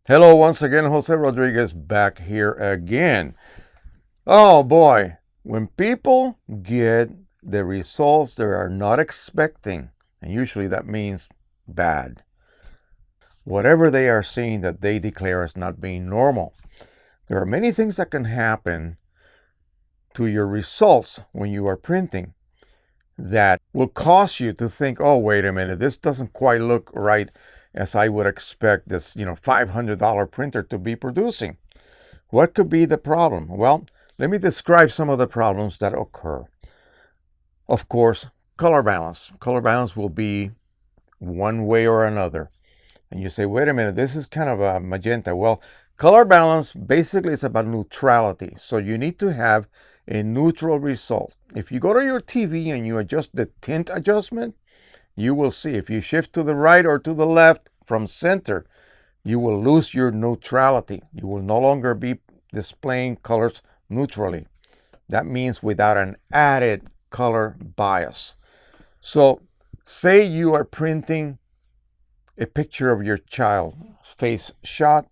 Hello, once again, Jose Rodriguez back here again. Oh boy, when people get the results they are not expecting, and usually that means bad, whatever they are seeing that they declare as not being normal, there are many things that can happen to your results when you are printing that will cause you to think, oh, wait a minute, this doesn't quite look right as I would expect this, $500 printer to be producing. What could be the problem? Well, let me describe some of the problems that occur. Of course, color balance. Color balance will be one way or another. And you say, wait a minute, this is kind of a magenta. Well, color balance basically is about neutrality. So you need to have a neutral result. If you go to your TV and you adjust the tint adjustment, you will see if you shift to the right or to the left from center, you will lose your neutrality. You will no longer be displaying colors neutrally. That means without an added color bias. So say you are printing a picture of your child face shot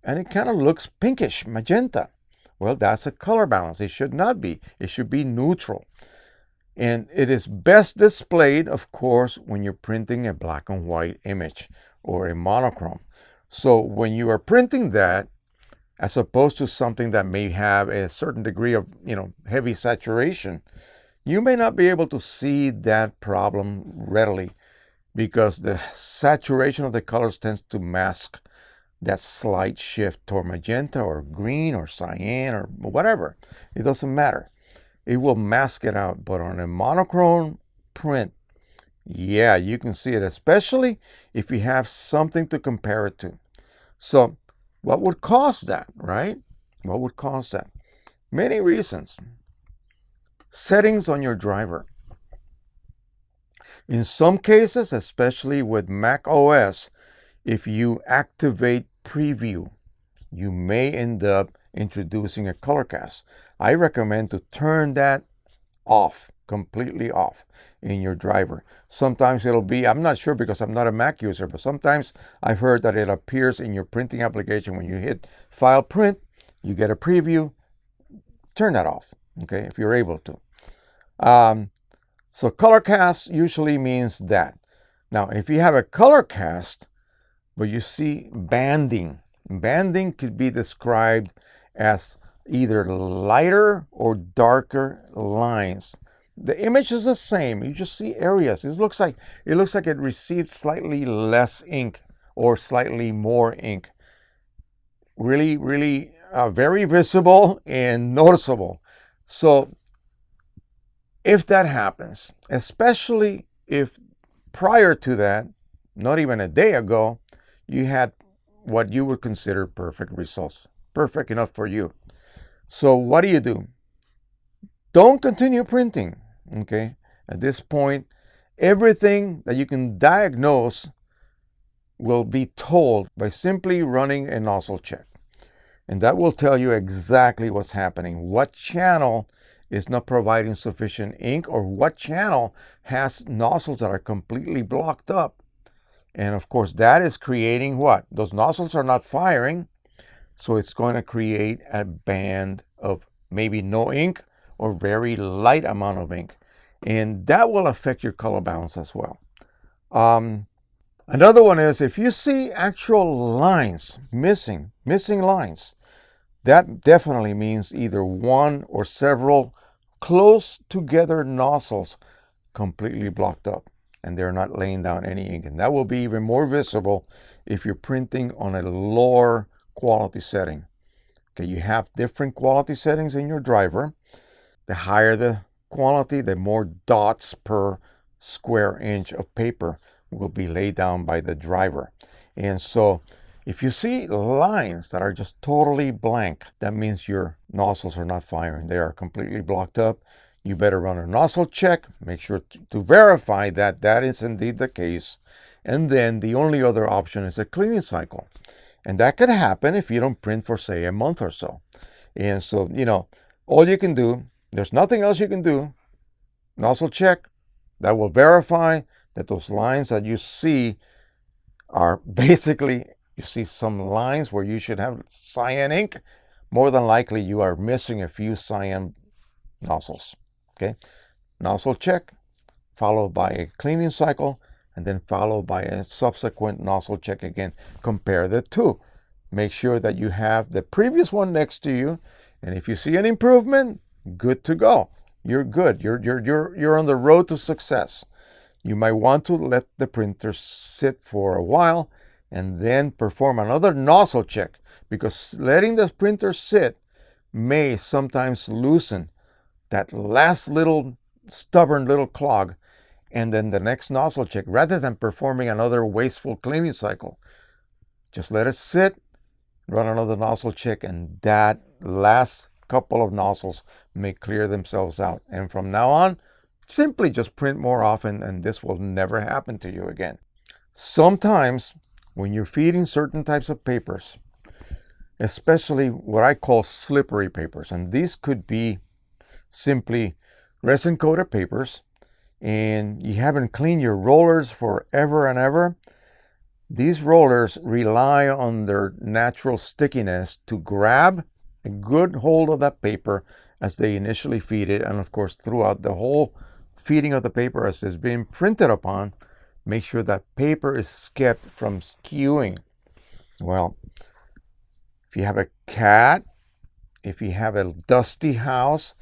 and it kind of looks pinkish, magenta. Well, that's a color balance. It should not be. It should be neutral. And it is best displayed, of course, when you're printing a black and white image or a monochrome. So when you are printing that, as opposed to something that may have a certain degree of, heavy saturation, you may not be able to see that problem readily because the saturation of the colors tends to mask that slight shift toward magenta or green or cyan or whatever. It doesn't matter. It will mask it out. But on a monochrome print, yeah, you can see it, especially if you have something to compare it to. So what would cause that, right? What would cause that? Many reasons. Settings on your driver. In some cases, especially with Mac OS, if you activate preview, you may end up introducing a color cast. I recommend to turn that off, completely off in your driver. Sometimes it'll be, I'm not sure because I'm not a Mac user, but sometimes I've heard that it appears in your printing application when you hit File Print, you get a preview. Turn that off, okay, if you're able to. So color cast usually means that. Now, if you have a color cast, but you see banding, banding could be described as either lighter or darker lines. The image is the same. You just see areas. It looks like it received slightly less ink or slightly more ink. Really, really very visible and noticeable. So if that happens, especially if prior to that, not even a day ago, you had what you would consider perfect results, perfect enough for you. So what do? Don't continue printing, okay? At this point, everything that you can diagnose will be told by simply running a nozzle check. And that will tell you exactly what's happening, what channel is not providing sufficient ink or what channel has nozzles that are completely blocked up. And of course, that is creating what? Those nozzles are not firing, so it's going to create a band of maybe no ink or very light amount of ink. And that will affect your color balance as well. Another one is if you see actual lines, missing lines, that definitely means either one or several close together nozzles completely blocked up and they're not laying down any ink. And that will be even more visible if you're printing on a lower quality setting. Okay, you have different quality settings in your driver. The higher the quality, the more dots per square inch of paper will be laid down by the driver. And so if you see lines that are just totally blank, that means your nozzles are not firing. They are completely blocked up. You better run a nozzle check, make sure to verify that that is indeed the case. And then the only other option is a cleaning cycle. And that could happen if you don't print for, say, a month or so. And so, all you can do, there's nothing else you can do. Nozzle check, that will verify that those lines that you see are basically, you see some lines where you should have cyan ink. More than likely, you are missing a few cyan nozzles. Okay, nozzle check, followed by a cleaning cycle, and then followed by a subsequent nozzle check again. Compare the two. Make sure that you have the previous one next to you, and if you see an improvement, good to go. You're good. You're on the road to success. You might want to let the printer sit for a while and then perform another nozzle check, because letting the printer sit may sometimes loosen that last little stubborn little clog, and then the next nozzle check, rather than performing another wasteful cleaning cycle, just let it sit, run another nozzle check, and that last couple of nozzles may clear themselves out. And from now on, simply just print more often, and this will never happen to you again. Sometimes when you're feeding certain types of papers, especially what I call slippery papers, and these could be simply resin coated papers, and you haven't cleaned your rollers forever and ever, these rollers rely on their natural stickiness to grab a good hold of that paper as they initially feed it, and of course throughout the whole feeding of the paper as it's being printed upon, make sure that paper is kept from skewing. Well, if you have a cat, if you have a dusty house,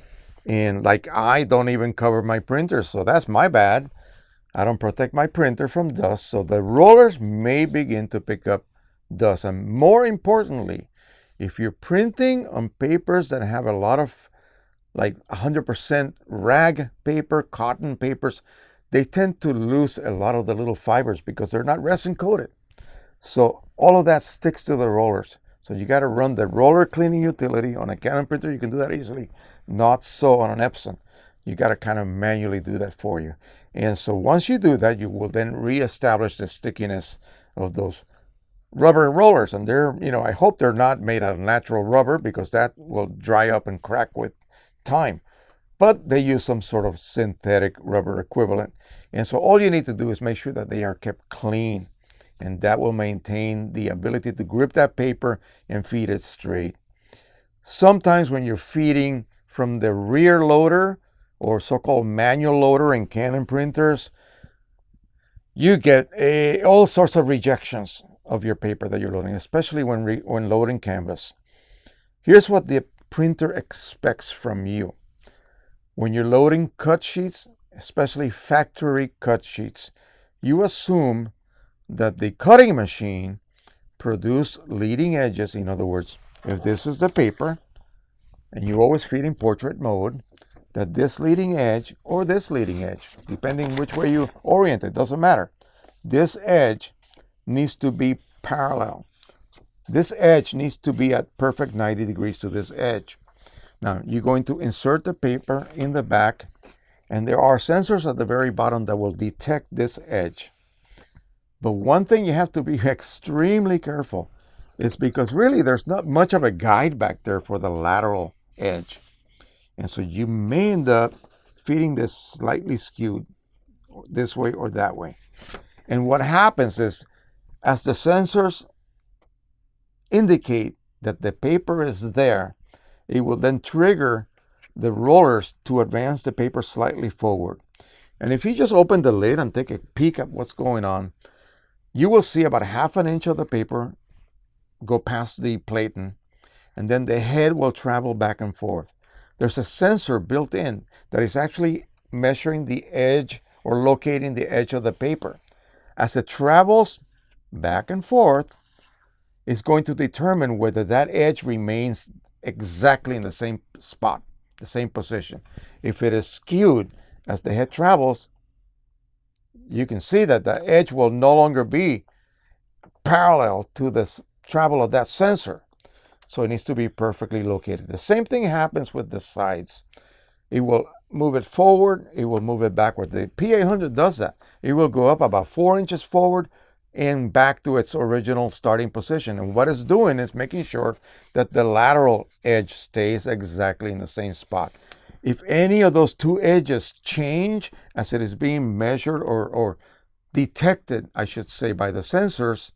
and like I don't even cover my printer, so that's my bad. I don't protect my printer from dust, so the rollers may begin to pick up dust. And more importantly, if you're printing on papers that have a lot of like 100% rag paper, cotton papers, they tend to lose a lot of the little fibers because they're not resin coated. So all of that sticks to the rollers. So you got to run the roller cleaning utility on a Canon printer. You can do that easily. Not so on an Epson. You got to kind of manually do that for you. And so once you do that, you will then reestablish the stickiness of those rubber rollers. And they're, I hope they're not made out of natural rubber, because that will dry up and crack with time. But they use some sort of synthetic rubber equivalent. And so all you need to do is make sure that they are kept clean. And that will maintain the ability to grip that paper and feed it straight. Sometimes when you're feeding from the rear loader, or so-called manual loader in Canon printers, you get all sorts of rejections of your paper that you're loading, especially when loading canvas. Here's what the printer expects from you. When you're loading cut sheets, especially factory cut sheets, you assume that the cutting machine produce leading edges. In other words, if this is the paper, and you always feed in portrait mode, that this leading edge or this leading edge, depending which way you orient it, doesn't matter. This edge needs to be parallel. This edge needs to be at perfect 90 degrees to this edge. Now, you're going to insert the paper in the back, and there are sensors at the very bottom that will detect this edge. But one thing you have to be extremely careful is because really there's not much of a guide back there for the lateral edge. And so you may end up feeding this slightly skewed this way or that way. And what happens is, as the sensors indicate that the paper is there, it will then trigger the rollers to advance the paper slightly forward. And if you just open the lid and take a peek at what's going on, you will see about 1/2 inch of the paper go past the platen, and then the head will travel back and forth. There's a sensor built in that is actually measuring the edge or locating the edge of the paper. As it travels back and forth, it's going to determine whether that edge remains exactly in the same spot, the same position. If it is skewed as the head travels, you can see that the edge will no longer be parallel to the travel of that sensor. So it needs to be perfectly located. The same thing happens with the sides. It will move it forward, it will move it backward. The P800 does that. It will go up about 4 inches forward and back to its original starting position. And what it's doing is making sure that the lateral edge stays exactly in the same spot. If any of those two edges change as it is being measured or detected, I should say, by the sensors,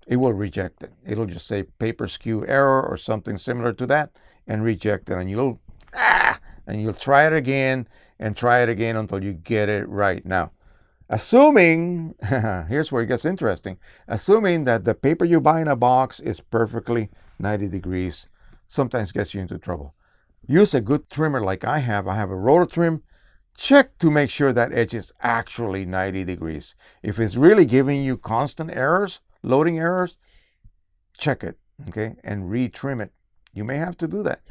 it will reject it. It'll just say paper skew error or something similar to that and reject it. And you'll try it again and try it again until you get it right. Now, assuming, here's where it gets interesting, assuming that the paper you buy in a box is perfectly 90 degrees, sometimes gets you into trouble. Use a good trimmer like I have. I have a roller trim. Check to make sure that edge is actually 90 degrees. If it's really giving you constant errors, loading errors, check it, okay, and retrim it. You may have to do that.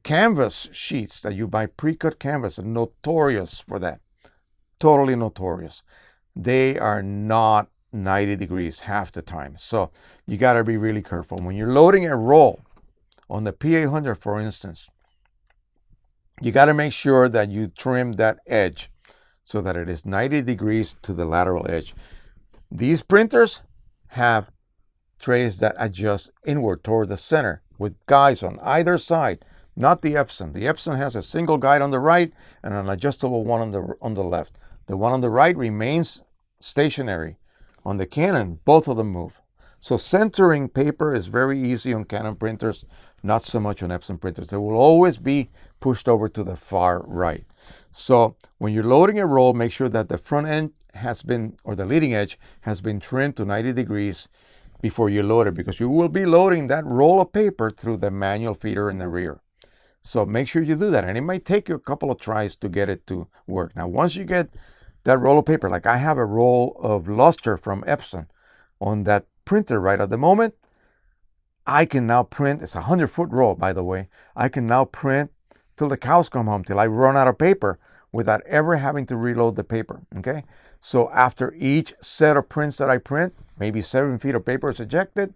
Canvas sheets that you buy, pre-cut canvas, are notorious for that. Totally notorious. They are not 90 degrees half the time. So you got to be really careful. When you're loading a roll on the P800, for instance, you got to make sure that you trim that edge so that it is 90 degrees to the lateral edge. These printers have trays that adjust inward toward the center with guides on either side, not the Epson. The Epson has a single guide on the right and an adjustable one on the left. The one on the right remains stationary. On the Canon, both of them move. So centering paper is very easy on Canon printers, not so much on Epson printers. They will always be pushed over to the far right. So when you're loading a roll, make sure that the front end has been, or the leading edge has been trimmed to 90 degrees before you load it, because you will be loading that roll of paper through the manual feeder in the rear. So make sure you do that. And it might take you a couple of tries to get it to work. Now, once you get that roll of paper, like I have a roll of luster from Epson on that printer right at the moment, I can now print. It's a 100-foot roll, by the way. I can now print till the cows come home, till I run out of paper without ever having to reload the paper, okay? So after each set of prints that I print, maybe 7 feet of paper is ejected,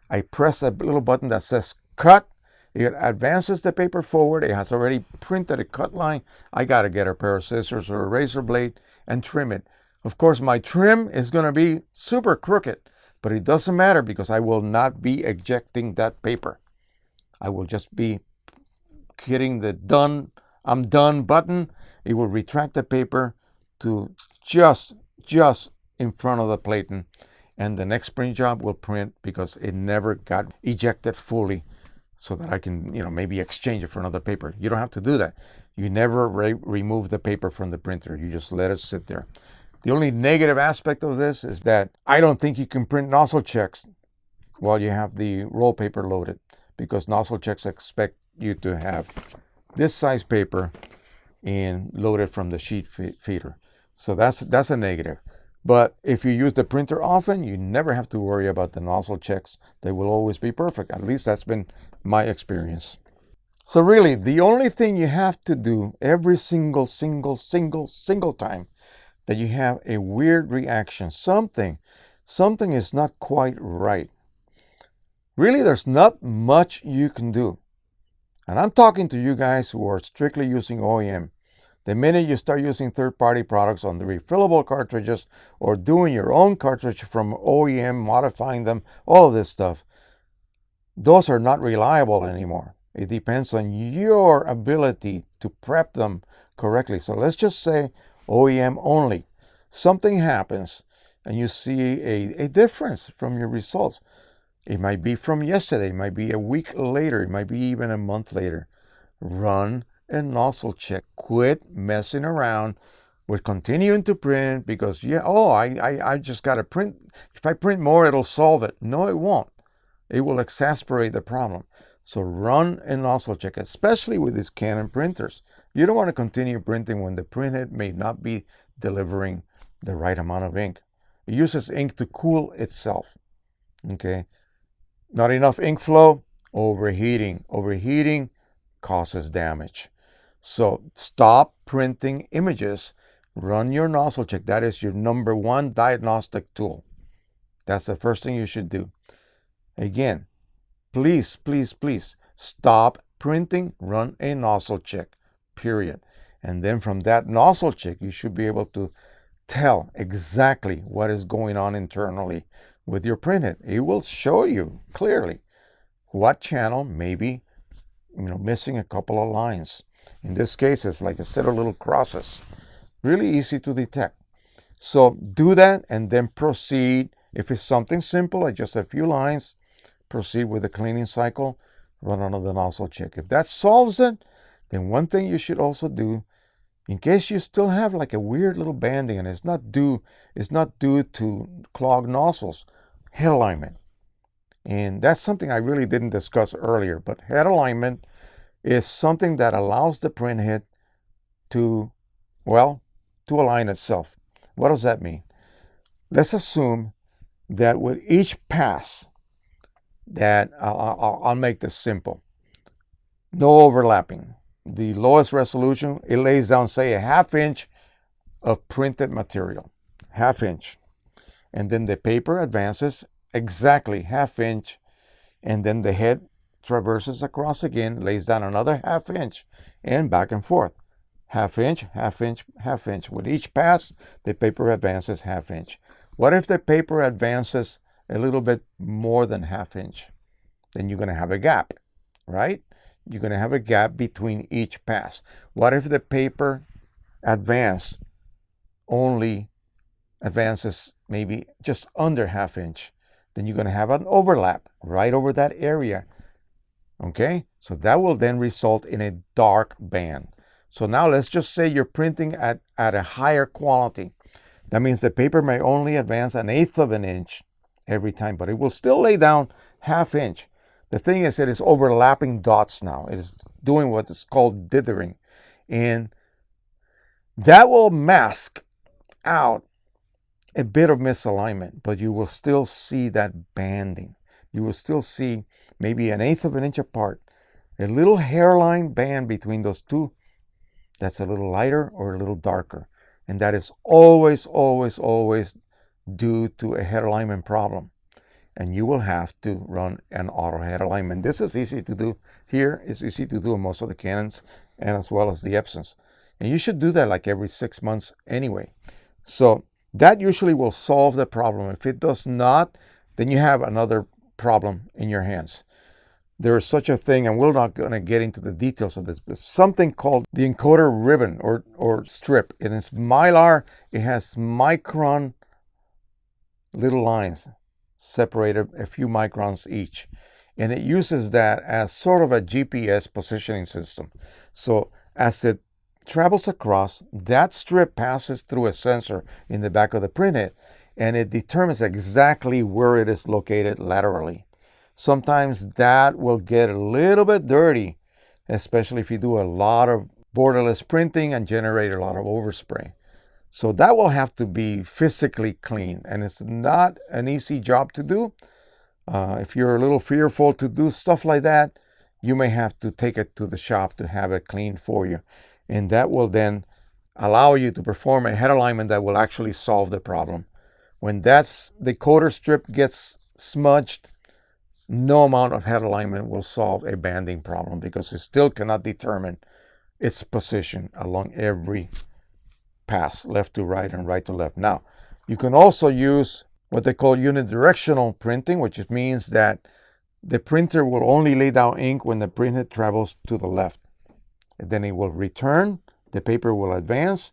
I press a little button that says cut. It advances the paper forward. It has already printed a cut line. I got to get a pair of scissors or a razor blade and trim it. Of course, my trim is going to be super crooked, but it doesn't matter because I will not be ejecting that paper. I will just be hitting the done, I'm done button. It will retract the paper to just in front of the platen, and the next print job will print because it never got ejected fully, so that I can, maybe exchange it for another paper. You don't have to do that. You never remove the paper from the printer. You just let it sit there. The only negative aspect of this is that I don't think you can print nozzle checks while you have the roll paper loaded, because nozzle checks expect you to have this size paper and load it from the sheet feeder. So that's a negative. But if you use the printer often, you never have to worry about the nozzle checks. They will always be perfect. At least that's been my experience. So really, the only thing you have to do every single time that you have a weird reaction, something is not quite right. Really, there's not much you can do. And I'm talking to you guys who are strictly using OEM. The minute you start using third-party products on the refillable cartridges or doing your own cartridge from OEM, modifying them, all of this stuff, those are not reliable anymore. It depends on your ability to prep them correctly. So let's just say OEM only. Something happens and you see a difference from your results. It might be from yesterday, it might be a week later, it might be even a month later. Run a nozzle check. Quit messing around with continuing to print because, I just got to print. If I print more, it'll solve it. No, it won't. It will exacerbate the problem. So run a nozzle check, especially with these Canon printers. You don't want to continue printing when the printhead may not be delivering the right amount of ink. It uses ink to cool itself. Okay. Not enough ink flow, overheating. Overheating causes damage. So stop printing images. Run your nozzle check. That is your number one diagnostic tool. That's the first thing you should do. Again, please stop printing. Run a nozzle check, period. And then from that nozzle check, you should be able to tell exactly what is going on internally with your printhead. It will show you clearly what channel may be, missing a couple of lines. In this case, it's like a set of little crosses. Really easy to detect. So do that and then proceed. If it's something simple, like just a few lines, proceed with the cleaning cycle, run another nozzle check. If that solves it, then one thing you should also do, in case you still have like a weird little banding and it's not due to clogged nozzles, head alignment. And that's something I really didn't discuss earlier, but head alignment is something that allows the printhead to, to align itself. What does that mean? Let's assume that with each pass, that I'll make this simple. No overlapping. The lowest resolution, it lays down, say, a 1/2 inch of printed material. 1/2 inch. And then the paper advances exactly 1/2 inch. And then the head traverses across again, lays down another 1/2 inch, and back and forth. 1/2 inch, 1/2 inch, 1/2 inch. With each pass, the paper advances 1/2 inch. What if the paper advances a little bit more than 1/2 inch? Then you're going to have a gap, right? You're going to have a gap between each pass. What if the paper only advances maybe just under 1/2 inch? Then you're going to have an overlap right over that area. Okay? So that will then result in a dark band. So now let's just say you're printing at a higher quality. That means the paper may only advance 1/8 of an inch every time, but it will still lay down 1/2 inch. The thing is, it is overlapping dots now. It is doing what is called dithering. And that will mask out a bit of misalignment, but you will still see that banding. You will still see maybe 1/8 of an inch apart, a little hairline band between those two that's a little lighter or a little darker. And that is always, always, always due to a head alignment problem. And you will have to run an auto head alignment. This is easy to do here. It's easy to do in most of the Canons and as well as the Epsons. And you should do that like every 6 months anyway. So that usually will solve the problem. If it does not, then you have another problem in your hands. There is such a thing, and we're not going to get into the details of this, but something called the encoder ribbon or strip. It is mylar. It has micron little lines separated a few microns each. And it uses that as sort of a GPS positioning system. So as it travels across, that strip passes through a sensor in the back of the printhead, and it determines exactly where it is located laterally. Sometimes that will get a little bit dirty, especially if you do a lot of borderless printing and generate a lot of overspray. So that will have to be physically clean, and it's not an easy job to do. If you're a little fearful to do stuff like that, you may have to take it to the shop to have it cleaned for you. And that will then allow you to perform a head alignment that will actually solve the problem. When the coder strip gets smudged, no amount of head alignment will solve a banding problem because it still cannot determine its position along every pass, left to right and right to left. Now, you can also use what they call unidirectional printing, which means that the printer will only lay down ink when the printhead travels to the left. And then it will return, the paper will advance,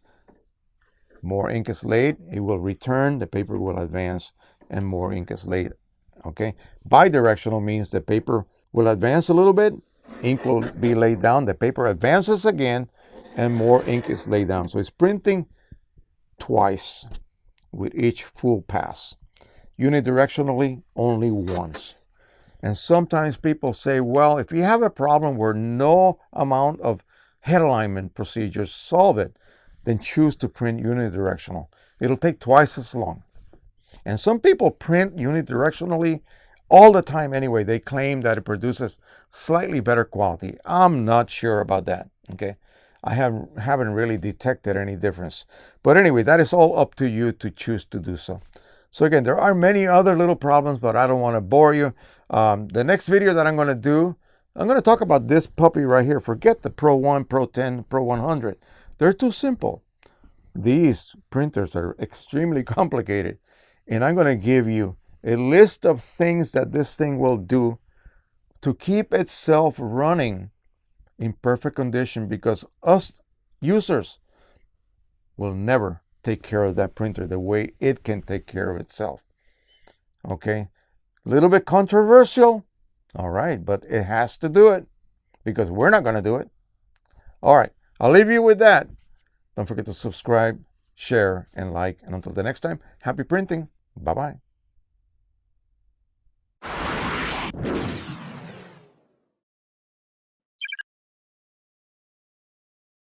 more ink is laid, it will return, the paper will advance, and more ink is laid. Okay? Bidirectional means the paper will advance a little bit, ink will be laid down, the paper advances again, and more ink is laid down. So it's printing twice with each full pass. Unidirectionally, only once. And sometimes people say, well, if you have a problem where no amount of head alignment procedures solve it, then choose to print unidirectional. It'll take twice as long. And some people print unidirectionally all the time anyway. They claim that it produces slightly better quality. I'm not sure about that, okay? I haven't really detected any difference. But anyway, that is all up to you to choose to do so. So again, there are many other little problems, but I don't want to bore you. The next video that I'm going to do, I'm going to talk about this puppy right here. Forget the Pro 1, Pro 10, Pro 100. They're too simple. these printers are extremely complicated. And I'm going to give you a list of things that this thing will do to keep itself running in perfect condition, because us users will never take care of that printer the way it can take care of itself. Okay? A little bit controversial. All right, but it has to do it because we're not going to do it. All right, I'll leave you with that. Don't forget to subscribe, share, and like. And until the next time, happy printing. Bye-bye.